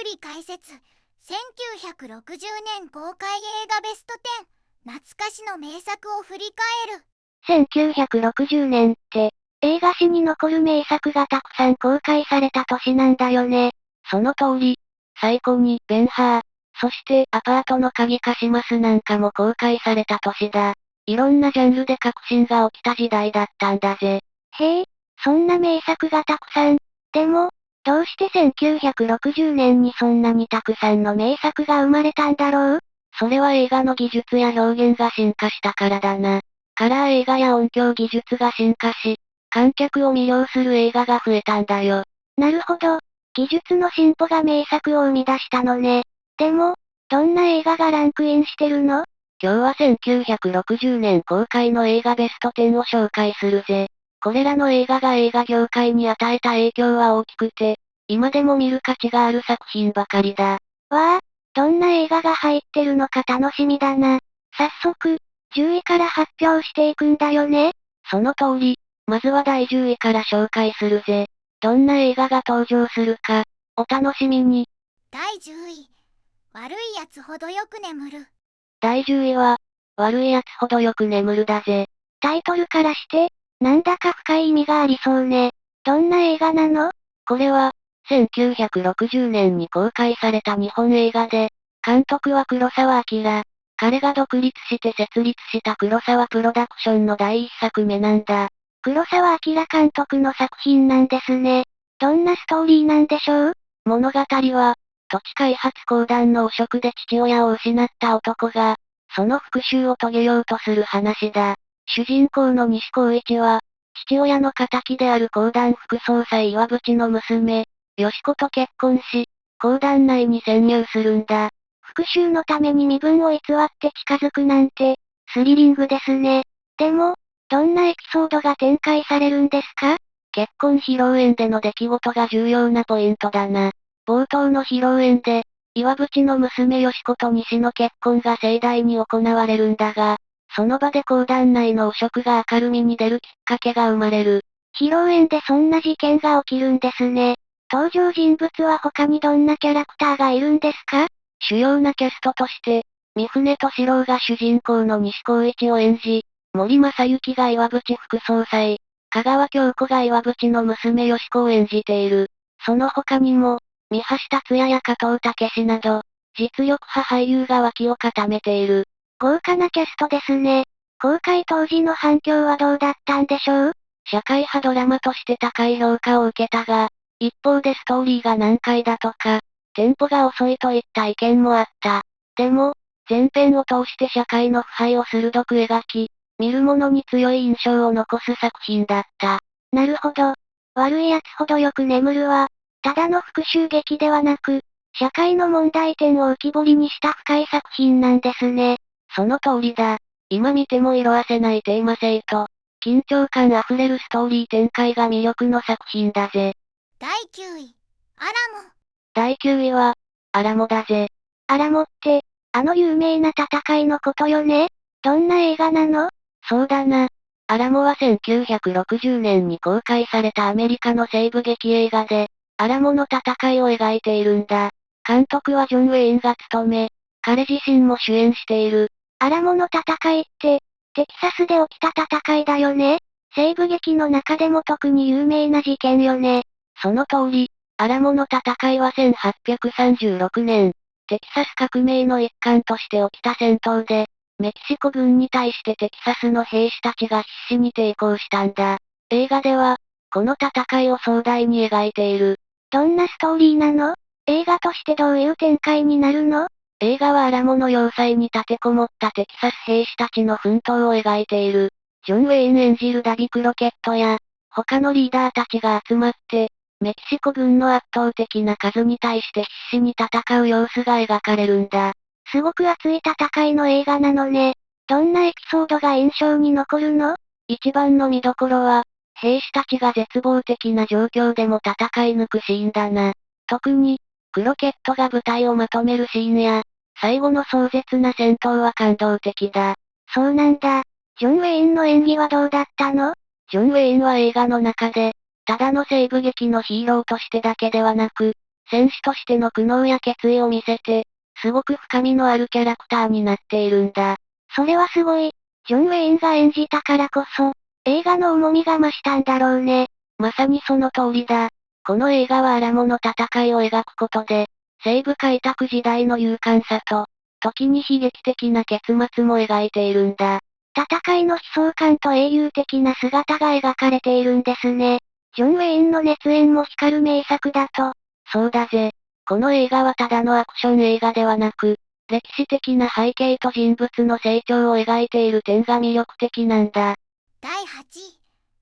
り解説。1960年公開映画ベスト10。懐かしの名作を振り返る。1960年って、映画史に残る名作がたくさん公開された年なんだよね。その通り。最高に、ベンハー、そしてアパートの鍵貸しますなんかも公開された年だ。いろんなジャンルで革新が起きた時代だったんだぜ。へえ、そんな名作がたくさん。でも、どうして1960年にそんなにたくさんの名作が生まれたんだろう？それは映画の技術や表現が進化したからだな。カラー映画や音響技術が進化し、観客を魅了する映画が増えたんだよ。なるほど。技術の進歩が名作を生み出したのね。でも、どんな映画がランクインしてるの？今日は1960年公開の映画ベスト10を紹介するぜ。これらの映画が映画業界に与えた影響は大きくて、今でも見る価値がある作品ばかりだ。わあ、どんな映画が入ってるのか楽しみだな。早速、10位から発表していくんだよね。その通り。まずは第10位から紹介するぜ。どんな映画が登場するか、お楽しみに。第10位。悪いやつほどよく眠る。第10位は、悪いやつほどよく眠るだぜ。タイトルからして、なんだか深い意味がありそうね。どんな映画なの？これは、1960年に公開された日本映画で、監督は黒澤明。彼が独立して設立した黒澤プロダクションの第一作目なんだ。黒澤明監督の作品なんですね。どんなストーリーなんでしょう？物語は、土地開発公団の汚職で父親を失った男が、その復讐を遂げようとする話だ。主人公の西光一は、父親の仇である公団副総裁岩渕の娘、よし子と結婚し、公団内に潜入するんだ。復讐のために身分を偽って近づくなんて、スリリングですね。でも、どんなエピソードが展開されるんですか？結婚披露宴での出来事が重要なポイントだな。冒頭の披露宴で、岩渕の娘よし子と西の結婚が盛大に行われるんだが、その場で公団内の汚職が明るみに出るきっかけが生まれる。披露宴でそんな事件が起きるんですね。登場人物は他にどんなキャラクターがいるんですか？主要なキャストとして、三船敏郎が主人公の西光一を演じ、森正幸が岩渕副総裁、香川京子が岩渕の娘よし子を演じている。その他にも、三橋達也や加藤武史など、実力派俳優が脇を固めている。豪華なキャストですね。公開当時の反響はどうだったんでしょう？社会派ドラマとして高い評価を受けたが、一方でストーリーが難解だとか、テンポが遅いといった意見もあった。でも、前編を通して社会の腐敗を鋭く描き、見る者に強い印象を残す作品だった。なるほど。悪い奴ほどよく眠るは、ただの復讐劇ではなく、社会の問題点を浮き彫りにした深い作品なんですね。その通りだ。今見ても色褪せないテーマ性と、緊張感あふれるストーリー展開が魅力の作品だぜ。第9位。アラモ。第9位は、アラモだぜ。アラモって、あの有名な戦いのことよね？どんな映画なの？そうだな。アラモは1960年に公開されたアメリカの西部劇映画で、アラモの戦いを描いているんだ。監督はジョン・ウェインが務め、彼自身も主演している。アラモの戦いって、テキサスで起きた戦いだよね？西部劇の中でも特に有名な事件よね。その通り、アラモの戦いは1836年、テキサス革命の一環として起きた戦闘で、メキシコ軍に対してテキサスの兵士たちが必死に抵抗したんだ。映画では、この戦いを壮大に描いている。どんなストーリーなの？映画としてどういう展開になるの？映画はアラモの要塞に立てこもったテキサス兵士たちの奮闘を描いている。ジョン・ウェイン演じるダビ・クロケットや、他のリーダーたちが集まって、メキシコ軍の圧倒的な数に対して必死に戦う様子が描かれるんだ。すごく熱い戦いの映画なのね。どんなエピソードが印象に残るの？一番の見どころは、兵士たちが絶望的な状況でも戦い抜くシーンだな。特に、クロケットが部隊をまとめるシーンや、最後の壮絶な戦闘は感動的だ。そうなんだ。ジョン・ウェインの演技はどうだったの？ジョン・ウェインは映画の中で、ただの西部劇のヒーローとしてだけではなく、戦士としての苦悩や決意を見せて、すごく深みのあるキャラクターになっているんだ。それはすごい。ジョン・ウェインが演じたからこそ、映画の重みが増したんだろうね。まさにその通りだ。この映画はアラモの戦いを描くことで、西部開拓時代の勇敢さと、時に悲劇的な結末も描いているんだ。戦いの悲壮感と英雄的な姿が描かれているんですね。ジョン・ウェインの熱演も光る名作だと。そうだぜ。この映画はただのアクション映画ではなく、歴史的な背景と人物の成長を描いている点が魅力的なんだ。第8位、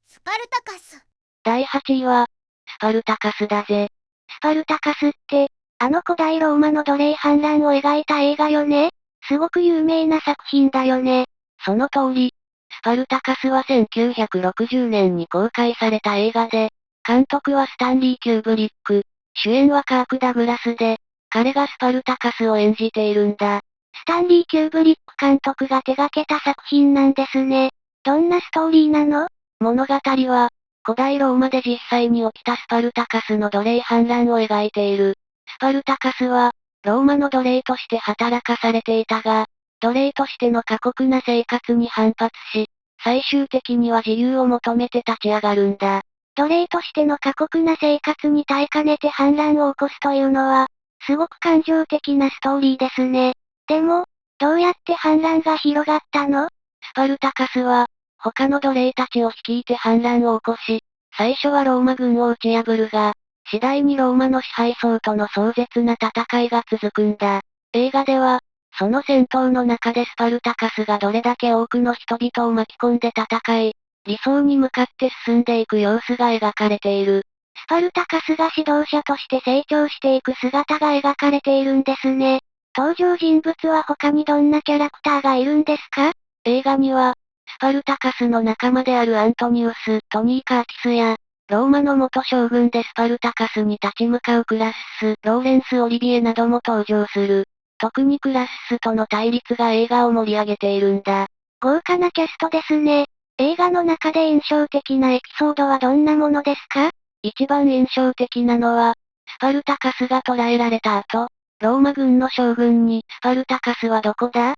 スパルタカス。第8位は、スパルタカスだぜ。スパルタカスって、あの古代ローマの奴隷反乱を描いた映画よね。すごく有名な作品だよね。その通り、スパルタカスは1960年に公開された映画で、監督はスタンリー・キューブリック、主演はカーク・ダグラスで、彼がスパルタカスを演じているんだ。スタンリー・キューブリック監督が手掛けた作品なんですね。どんなストーリーなの？物語は、古代ローマで実際に起きたスパルタカスの奴隷反乱を描いている。スパルタカスは、ローマの奴隷として働かされていたが、奴隷としての過酷な生活に反発し、最終的には自由を求めて立ち上がるんだ。奴隷としての過酷な生活に耐えかねて反乱を起こすというのは、すごく感情的なストーリーですね。でも、どうやって反乱が広がったの？スパルタカスは、他の奴隷たちを率いて反乱を起こし、最初はローマ軍を打ち破るが、次第にローマの支配層との壮絶な戦いが続くんだ。映画では、その戦闘の中でスパルタカスがどれだけ多くの人々を巻き込んで戦い、理想に向かって進んでいく様子が描かれている。スパルタカスが指導者として成長していく姿が描かれているんですね。登場人物は他にどんなキャラクターがいるんですか？映画には、スパルタカスの仲間であるアントニウス・トニーカーキスや、ローマの元将軍でスパルタカスに立ち向かうクラッス・ローレンス・オリビエなども登場する。特にクラッスとの対立が映画を盛り上げているんだ。豪華なキャストですね。映画の中で印象的なエピソードはどんなものですか？一番印象的なのは、スパルタカスが捕らえられた後、ローマ軍の将軍にスパルタカスはどこだ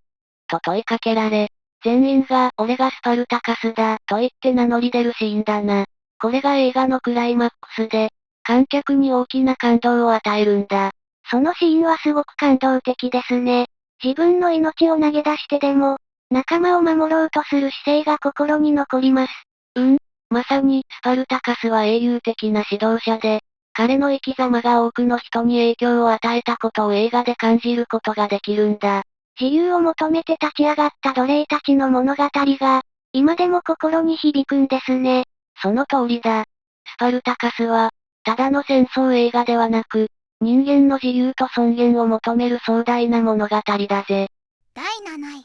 と問いかけられ、全員が俺がスパルタカスだと言って名乗り出るシーンだな。これが映画のクライマックスで、観客に大きな感動を与えるんだ。そのシーンはすごく感動的ですね。自分の命を投げ出してでも、仲間を守ろうとする姿勢が心に残ります。まさに、スパルタカスは英雄的な指導者で、彼の生き様が多くの人に影響を与えたことを映画で感じることができるんだ。自由を求めて立ち上がった奴隷たちの物語が、今でも心に響くんですね。その通りだ。スパルタカスは、ただの戦争映画ではなく、人間の自由と尊厳を求める壮大な物語だぜ。第7位、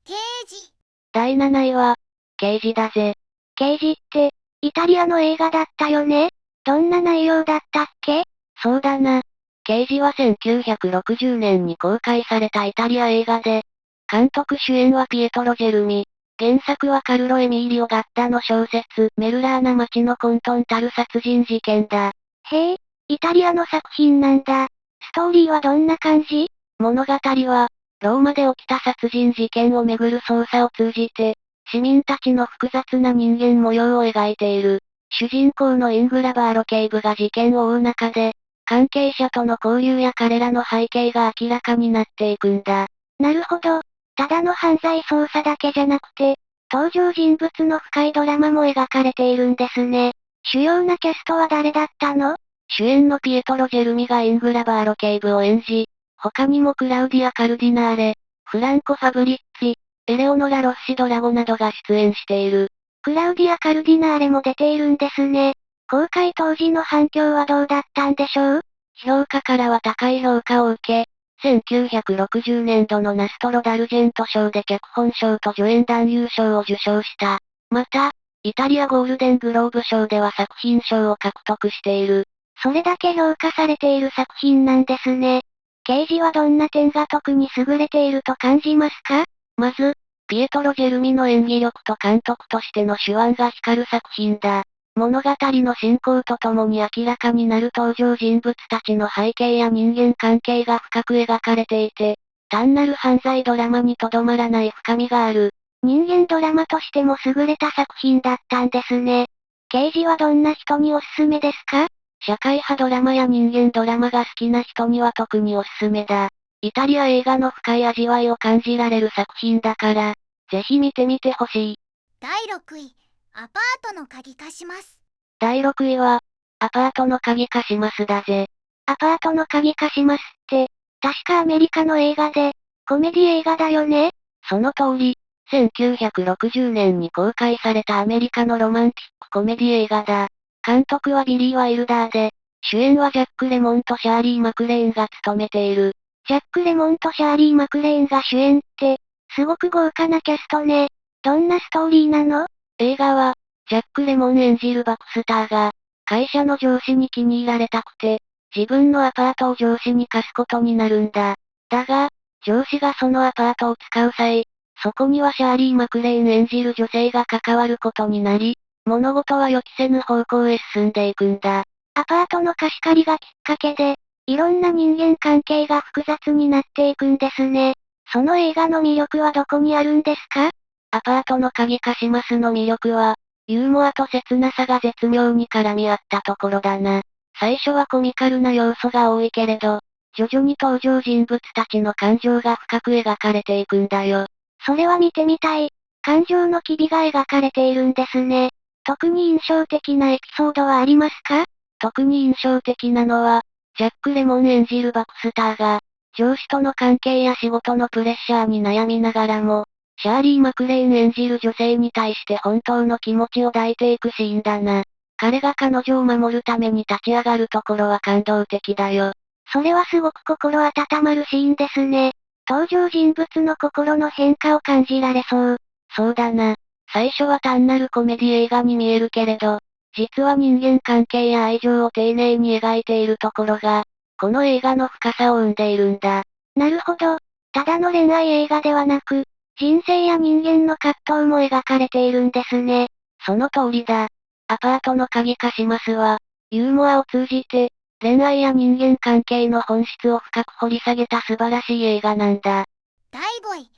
刑事。第7位は、刑事だぜ。刑事って、イタリアの映画だったよね？どんな内容だったっけ？そうだな。刑事は1960年に公開されたイタリア映画で、監督主演はピエトロ・ジェルミ。原作はカルロ・エミーリオ・ガッタの小説、メルラーナ町の混沌たる殺人事件だ。へえ、イタリアの作品なんだ。ストーリーはどんな感じ？物語は、ローマで起きた殺人事件をめぐる捜査を通じて、市民たちの複雑な人間模様を描いている。主人公のイングラバーロ警部が事件を追う中で、関係者との交流や彼らの背景が明らかになっていくんだ。なるほど。ただの犯罪捜査だけじゃなくて、登場人物の深いドラマも描かれているんですね。主要なキャストは誰だったの？主演のピエトロ・ジェルミがイングラバーロ警部を演じ、他にもクラウディア・カルディナーレ、フランコ・ファブリッツィ、エレオノラ・ロッシドラゴなどが出演している。クラウディア・カルディナーレも出ているんですね。公開当時の反響はどうだったんでしょう？評価からは高い評価を受け、1960年度のナストロ・ダルジェント賞で脚本賞と助演男優賞を受賞した。また、イタリアゴールデングローブ賞では作品賞を獲得している。それだけ評価されている作品なんですね。刑事はどんな点が特に優れていると感じますか？まず、ピエトロ・ジェルミの演技力と監督としての手腕が光る作品だ。物語の進行とともに明らかになる登場人物たちの背景や人間関係が深く描かれていて、単なる犯罪ドラマにとどまらない深みがある。人間ドラマとしても優れた作品だったんですね。刑事はどんな人におすすめですか？社会派ドラマや人間ドラマが好きな人には特におすすめだ。イタリア映画の深い味わいを感じられる作品だから、ぜひ見てみてほしい。第6位、アパートの鍵貸します。第6位は、アパートの鍵貸しますだぜ。アパートの鍵貸しますって、確かアメリカの映画で、コメディ映画だよね？その通り、1960年に公開されたアメリカのロマンティックコメディ映画だ。監督はビリー・ワイルダーで、主演はジャック・レモンとシャーリー・マクレーンが務めている。ジャック・レモンとシャーリー・マクレーンが主演って、すごく豪華なキャストね。どんなストーリーなの？映画は、ジャック・レモン演じるバクスターが、会社の上司に気に入られたくて、自分のアパートを上司に貸すことになるんだ。だが、上司がそのアパートを使う際、そこにはシャーリー・マクレーン演じる女性が関わることになり、物事は予期せぬ方向へ進んでいくんだ。アパートの貸し借りがきっかけで、いろんな人間関係が複雑になっていくんですね。その映画の魅力はどこにあるんですか？アパートの鍵貸しますの魅力は、ユーモアと切なさが絶妙に絡み合ったところだな。最初はコミカルな要素が多いけれど、徐々に登場人物たちの感情が深く描かれていくんだよ。それは見てみたい。感情の機微が描かれているんですね。特に印象的なエピソードはありますか？特に印象的なのは、ジャック・レモン演じるバクスターが、上司との関係や仕事のプレッシャーに悩みながらも、シャーリー・マクレーン演じる女性に対して本当の気持ちを抱いていくシーンだな。彼が彼女を守るために立ち上がるところは感動的だよ。それはすごく心温まるシーンですね。登場人物の心の変化を感じられそう。そうだな。最初は単なるコメディ映画に見えるけれど、実は人間関係や愛情を丁寧に描いているところが、この映画の深さを生んでいるんだ。なるほど。ただの恋愛映画ではなく、人生や人間の葛藤も描かれているんですね。その通りだ。アパートの鍵貸しますは、ユーモアを通じて、恋愛や人間関係の本質を深く掘り下げた素晴らしい映画なんだ。第5位、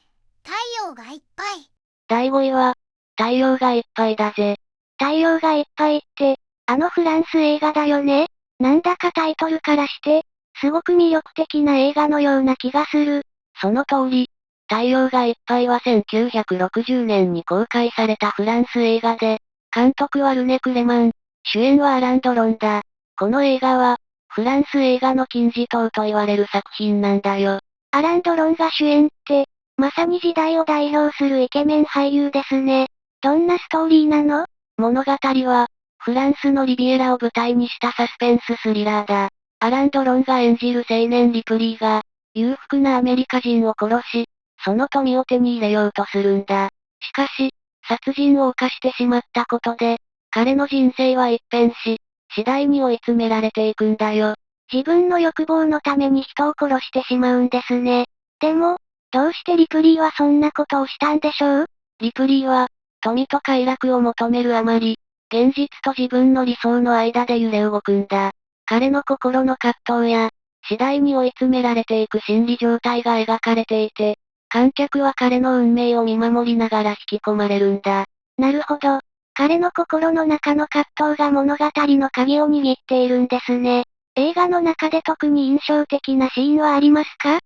太陽がいっぱい。第5位は、太陽がいっぱいだぜ。太陽がいっぱいって、あのフランス映画だよね。なんだかタイトルからして、すごく魅力的な映画のような気がする。その通り、太陽がいっぱいは1960年に公開されたフランス映画で、監督はルネ・クレマン、主演はアラン・ドロンだ。この映画は、フランス映画の金字塔と言われる作品なんだよ。アラン・ドロンが主演って、まさに時代を代表するイケメン俳優ですね。どんなストーリーなの？物語は、フランスのリビエラを舞台にしたサスペンススリラーだ。アラン・ドロンが演じる青年リプリーが、裕福なアメリカ人を殺し、その富を手に入れようとするんだ。しかし、殺人を犯してしまったことで、彼の人生は一変し、次第に追い詰められていくんだよ。自分の欲望のために人を殺してしまうんですね。でも、どうしてリプリーはそんなことをしたんでしょう？リプリーは、富と快楽を求めるあまり、現実と自分の理想の間で揺れ動くんだ。彼の心の葛藤や、次第に追い詰められていく心理状態が描かれていて、観客は彼の運命を見守りながら引き込まれるんだ。なるほど。彼の心の中の葛藤が物語の鍵を握っているんですね。映画の中で特に印象的なシーンはありますか？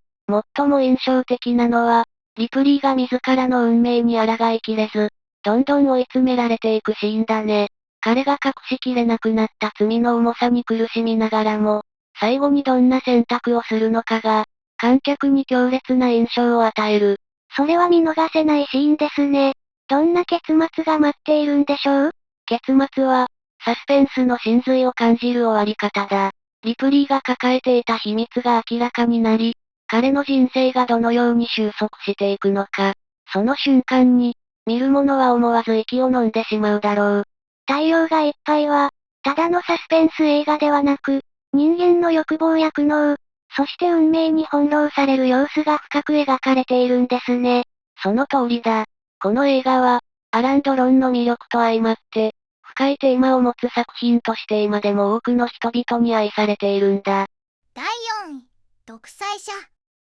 最も印象的なのは、リプリーが自らの運命に抗いきれず、どんどん追い詰められていくシーンだね。彼が隠しきれなくなった罪の重さに苦しみながらも、最後にどんな選択をするのかが、観客に強烈な印象を与える。それは見逃せないシーンですね。どんな結末が待っているんでしょう？結末は、サスペンスの真髄を感じる終わり方だ。リプリーが抱えていた秘密が明らかになり、彼の人生がどのように収束していくのか。その瞬間に、見る者は思わず息を飲んでしまうだろう。太陽がいっぱいは、ただのサスペンス映画ではなく、人間の欲望や苦悩、そして運命に翻弄される様子が深く描かれているんですね。その通りだ。この映画は、アラン・ドロンの魅力と相まって、深いテーマを持つ作品として今でも多くの人々に愛されているんだ。第4位、独裁者。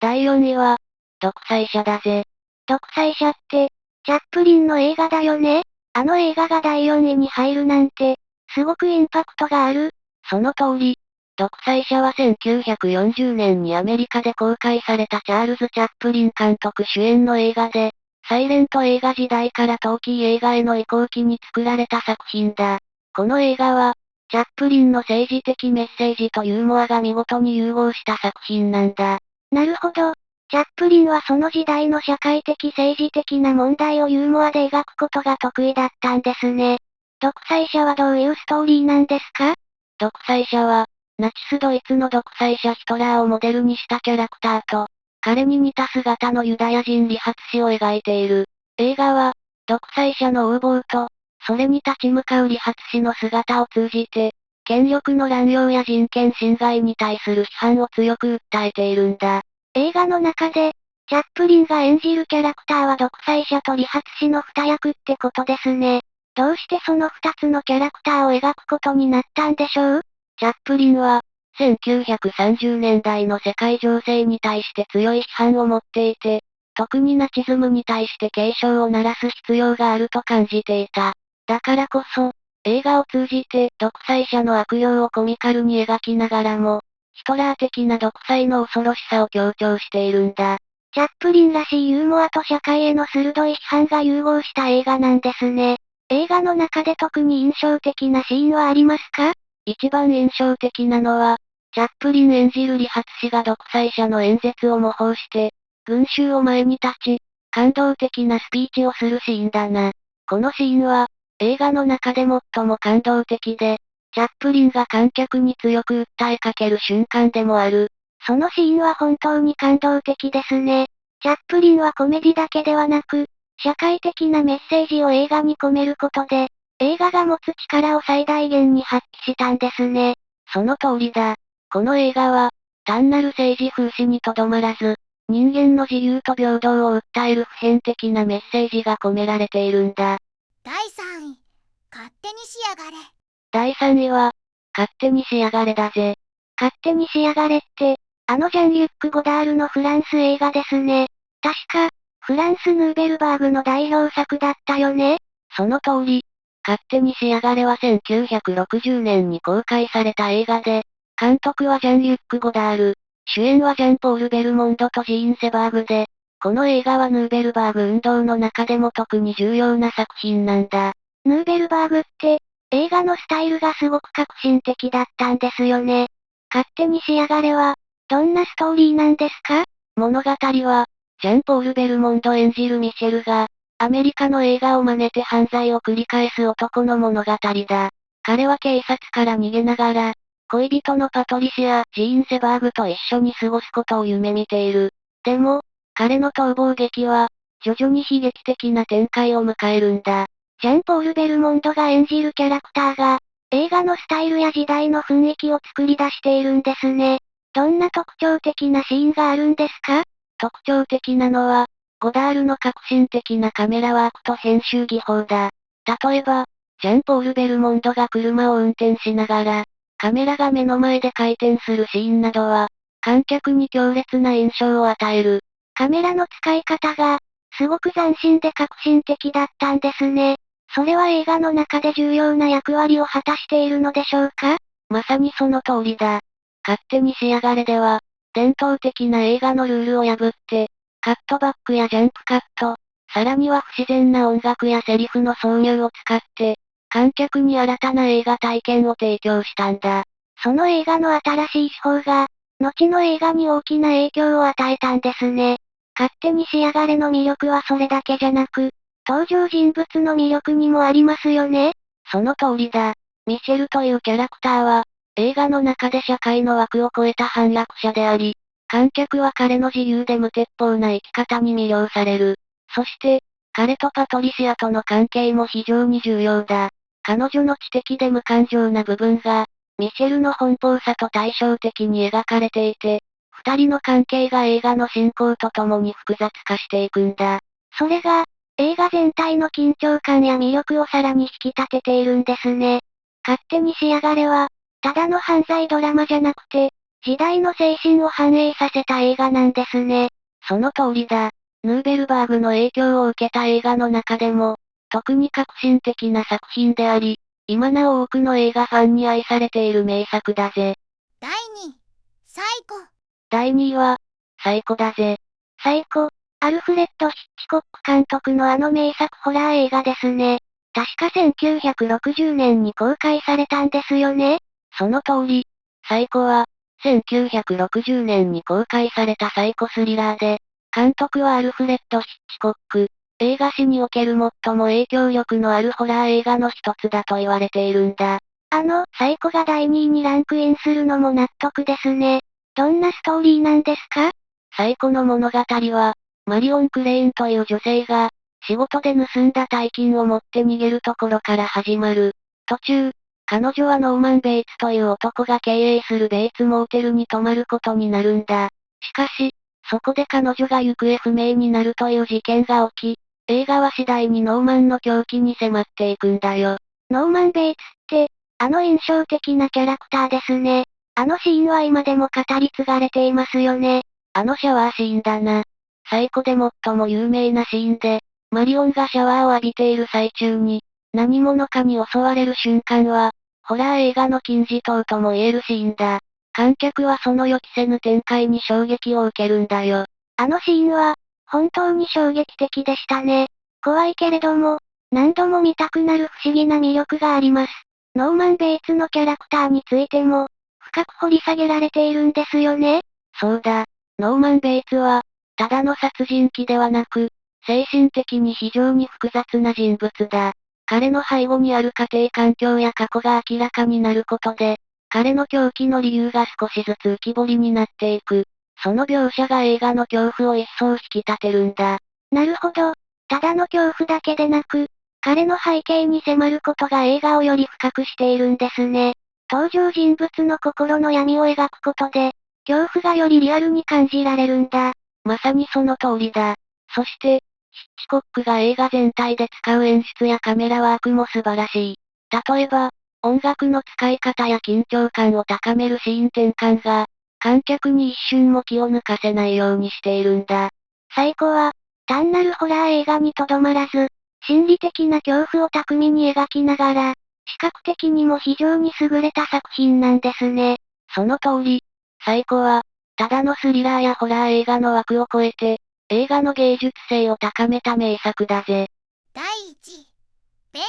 第4位は、独裁者だぜ。独裁者って、チャップリンの映画だよね。あの映画が第4位に入るなんて、すごくインパクトがある。その通り。独裁者は1940年にアメリカで公開されたチャールズ・チャップリン監督主演の映画で、サイレント映画時代からトーキー映画への移行期に作られた作品だ。この映画は、チャップリンの政治的メッセージとユーモアが見事に融合した作品なんだ。なるほど。チャップリンはその時代の社会的政治的な問題をユーモアで描くことが得意だったんですね。独裁者はどういうストーリーなんですか？独裁者は、ナチスドイツの独裁者ヒトラーをモデルにしたキャラクターと、彼に似た姿のユダヤ人理髪師を描いている。映画は、独裁者の横暴と、それに立ち向かう理髪師の姿を通じて、権力の乱用や人権侵害に対する批判を強く訴えているんだ。映画の中で、チャップリンが演じるキャラクターは独裁者と理髪師の二役ってことですね。どうしてその二つのキャラクターを描くことになったんでしょう？チャップリンは、1930年代の世界情勢に対して強い批判を持っていて、特にナチズムに対して警鐘を鳴らす必要があると感じていた。だからこそ、映画を通じて独裁者の悪用をコミカルに描きながらも、ヒトラー的な独裁の恐ろしさを強調しているんだ。チャップリンらしいユーモアと社会への鋭い批判が融合した映画なんですね。映画の中で特に印象的なシーンはありますか？一番印象的なのは、チャップリン演じる理髪師が独裁者の演説を模倣して、群衆を前に立ち、感動的なスピーチをするシーンだな。このシーンは、映画の中で最も感動的で、チャップリンが観客に強く訴えかける瞬間でもある。そのシーンは本当に感動的ですね。チャップリンはコメディだけではなく、社会的なメッセージを映画に込めることで、映画が持つ力を最大限に発揮したんですね。その通りだ。この映画は、単なる政治風刺にとどまらず、人間の自由と平等を訴える普遍的なメッセージが込められているんだ。第3位、勝手にしやがれ。第3位は、勝手にしやがれだぜ。勝手にしやがれって、あのジャン・リュック・ゴダールのフランス映画ですね。確か、フランス・ヌーベルバーグの代表作だったよね。その通り。勝手にしやがれは1960年に公開された映画で、監督はジャン・リュック・ゴダール、主演はジャンポール・ベルモンドとジーン・セバーグで、この映画はヌーベルバーグ運動の中でも特に重要な作品なんだ。ヌーベルバーグって、映画のスタイルがすごく革新的だったんですよね。勝手にしやがれは、どんなストーリーなんですか？物語は、ジャンポール・ベルモンド演じるミシェルが、アメリカの映画を真似て犯罪を繰り返す男の物語だ。彼は警察から逃げながら、恋人のパトリシア・ジーン・セバーグと一緒に過ごすことを夢見ている。でも、彼の逃亡劇は、徐々に悲劇的な展開を迎えるんだ。ジャンポール・ベルモンドが演じるキャラクターが、映画のスタイルや時代の雰囲気を作り出しているんですね。どんな特徴的なシーンがあるんですか？特徴的なのは、ゴダールの革新的なカメラワークと編集技法だ。例えば、ジャンポール・ベルモンドが車を運転しながら、カメラが目の前で回転するシーンなどは、観客に強烈な印象を与える。カメラの使い方が、すごく斬新で革新的だったんですね。それは映画の中で重要な役割を果たしているのでしょうか？まさにその通りだ。勝手にしやがれでは、伝統的な映画のルールを破って、カットバックやジャンプカット、さらには不自然な音楽やセリフの挿入を使って、観客に新たな映画体験を提供したんだ。その映画の新しい手法が、後の映画に大きな影響を与えたんですね。勝手にしやがれの魅力はそれだけじゃなく、登場人物の魅力にもありますよね。その通りだ。ミシェルというキャラクターは、映画の中で社会の枠を超えた反落者であり、観客は彼の自由で無鉄砲な生き方に魅了される。そして、彼とパトリシアとの関係も非常に重要だ。彼女の知的で無感情な部分が、ミシェルの奔放さと対照的に描かれていて、二人の関係が映画の進行とともに複雑化していくんだ。それが、映画全体の緊張感や魅力をさらに引き立てているんですね。勝手に仕上がれは、ただの犯罪ドラマじゃなくて、時代の精神を反映させた映画なんですね。その通りだ。ヌーベルバーグの影響を受けた映画の中でも、特に革新的な作品であり、今なお多くの映画ファンに愛されている名作だぜ。第2位、サイコ。第2位は、サイコだぜ。サイコ、アルフレッド・ヒッチコック監督のあの名作ホラー映画ですね。確か1960年に公開されたんですよね。その通り、サイコは、1960年に公開されたサイコスリラーで、監督はアルフレッド・ヒッチコック。映画史における最も影響力のあるホラー映画の一つだと言われているんだ。サイコが第2位にランクインするのも納得ですね。どんなストーリーなんですか？サイコの物語は、マリオン・クレインという女性が、仕事で盗んだ大金を持って逃げるところから始まる。途中、彼女はノーマン・ベイツという男が経営するベイツモーテルに泊まることになるんだ。しかし、そこで彼女が行方不明になるという事件が起き、映画は次第にノーマンの狂気に迫っていくんだよ。ノーマン・ベイツって、印象的なキャラクターですね。あのシーンは今でも語り継がれていますよね。あのシャワーシーンだな。サイコで最も有名なシーンで、マリオンがシャワーを浴びている最中に、何者かに襲われる瞬間は、ホラー映画の金字塔とも言えるシーンだ。観客はその予期せぬ展開に衝撃を受けるんだよ。あのシーンは、本当に衝撃的でしたね。怖いけれども、何度も見たくなる不思議な魅力があります。ノーマン・ベイツのキャラクターについても、深く掘り下げられているんですよね。そうだ。ノーマン・ベイツは、ただの殺人鬼ではなく、精神的に非常に複雑な人物だ。彼の背後にある家庭環境や過去が明らかになることで、彼の狂気の理由が少しずつ浮き彫りになっていく。その描写が映画の恐怖を一層引き立てるんだ。なるほど。ただの恐怖だけでなく、彼の背景に迫ることが映画をより深くしているんですね。登場人物の心の闇を描くことで、恐怖がよりリアルに感じられるんだ。まさにその通りだ。そして、ヒッチコックが映画全体で使う演出やカメラワークも素晴らしい。例えば、音楽の使い方や緊張感を高めるシーン転換が、観客に一瞬も気を抜かせないようにしているんだ。サイコは、単なるホラー映画にとどまらず、心理的な恐怖を巧みに描きながら、視覚的にも非常に優れた作品なんですね。その通り、サイコは、ただのスリラーやホラー映画の枠を超えて、映画の芸術性を高めた名作だぜ。第1位、ベンハー。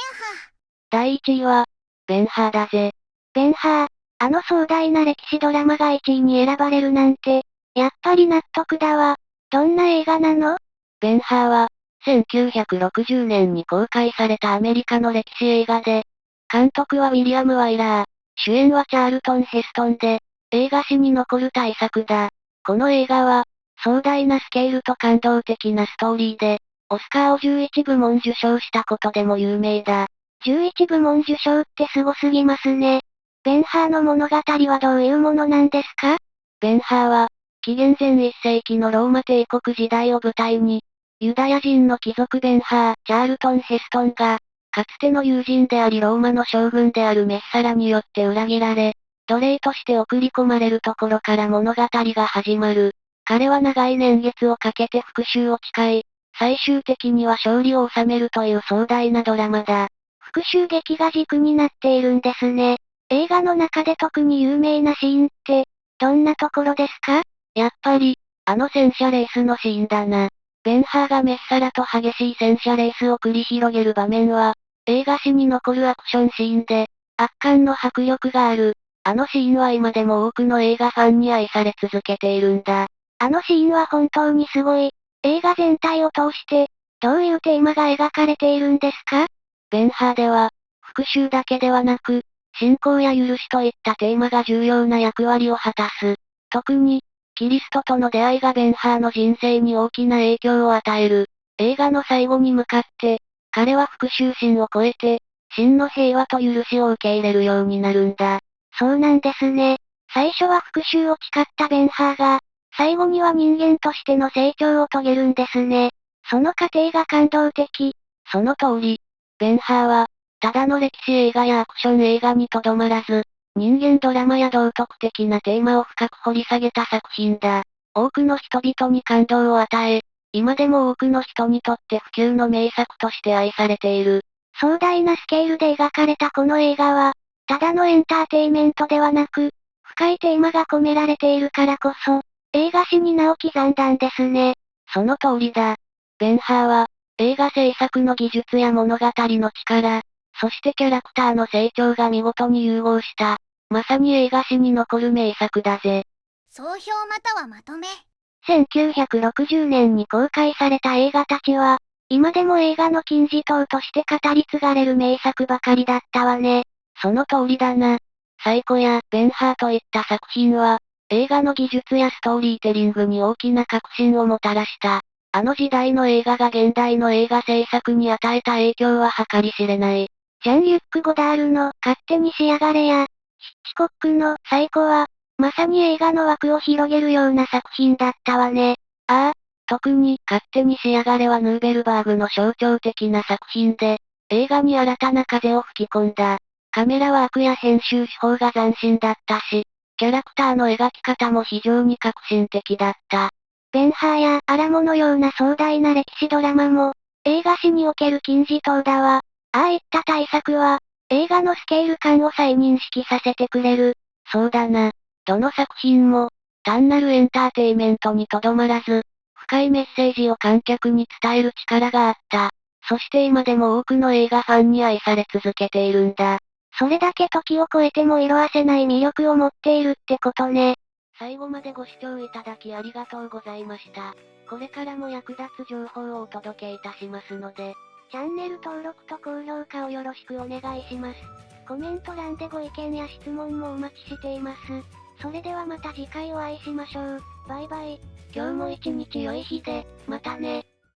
第1位は、ベンハーだぜ。ベンハー、壮大な歴史ドラマが1位に選ばれるなんて、やっぱり納得だわ。どんな映画なの？ベンハーは、1960年に公開されたアメリカの歴史映画で、監督はウィリアム・ワイラー、主演はチャールトン・ヘストンで、映画史に残る大作だ。この映画は、壮大なスケールと感動的なストーリーで、オスカーを11部門受賞したことでも有名だ。11部門受賞ってすごすぎますね。ベンハーの物語はどういうものなんですか？ベンハーは、紀元前1世紀のローマ帝国時代を舞台に、ユダヤ人の貴族ベンハー、チャールトン・ヘストンが、かつての友人でありローマの将軍であるメッサラによって裏切られ、奴隷として送り込まれるところから物語が始まる。彼は長い年月をかけて復讐を誓い、最終的には勝利を収めるという壮大なドラマだ。復讐劇が軸になっているんですね。映画の中で特に有名なシーンって、どんなところですか？やっぱり、戦車レースのシーンだな。ベンハーがメッサラと激しい戦車レースを繰り広げる場面は、映画史に残るアクションシーンで、圧巻の迫力がある。あのシーンは今でも多くの映画ファンに愛され続けているんだ。あのシーンは本当にすごい。映画全体を通して、どういうテーマが描かれているんですか？ベンハーでは、復讐だけではなく、信仰や許しといったテーマが重要な役割を果たす。特に、キリストとの出会いがベンハーの人生に大きな影響を与える。映画の最後に向かって、彼は復讐心を超えて、真の平和と許しを受け入れるようになるんだ。そうなんですね。最初は復讐を誓ったベンハーが、最後には人間としての成長を遂げるんですね。その過程が感動的。その通り。ベンハーは、ただの歴史映画やアクション映画にとどまらず、人間ドラマや道徳的なテーマを深く掘り下げた作品だ。多くの人々に感動を与え、今でも多くの人にとって不朽の名作として愛されている。壮大なスケールで描かれたこの映画は、ただのエンターテイメントではなく、深いテーマが込められているからこそ、映画史に名を刻んだんですね。その通りだ。ベンハーは、映画制作の技術や物語の力、そしてキャラクターの成長が見事に融合した、まさに映画史に残る名作だぜ。総評またはまとめ。1960年に公開された映画たちは、今でも映画の金字塔として語り継がれる名作ばかりだったわね。その通りだな。サイコやベンハーといった作品は、映画の技術やストーリーテリングに大きな革新をもたらした。あの時代の映画が現代の映画制作に与えた影響は計り知れない。ジャン・リュック・ゴダールの勝手に仕上がれや、ヒッチコックのサイコは、まさに映画の枠を広げるような作品だったわね。ああ、特に勝手に仕上がれはヌーベルバーグの象徴的な作品で、映画に新たな風を吹き込んだ。カメラワークや編集手法が斬新だったし、キャラクターの描き方も非常に革新的だった。ベンハーやアラモのような壮大な歴史ドラマも、映画史における金字塔だわ。ああいった大作は、映画のスケール感を再認識させてくれる。そうだな。どの作品も、単なるエンターテイメントにとどまらず、深いメッセージを観客に伝える力があった。そして今でも多くの映画ファンに愛され続けているんだ。それだけ時を超えても色褪せない魅力を持っているってことね。最後までご視聴いただきありがとうございました。これからも役立つ情報をお届けいたしますので、チャンネル登録と高評価をよろしくお願いします。コメント欄でご意見や質問もお待ちしています。それではまた次回お会いしましょう。バイバイ。今日も一日良い日で、またね。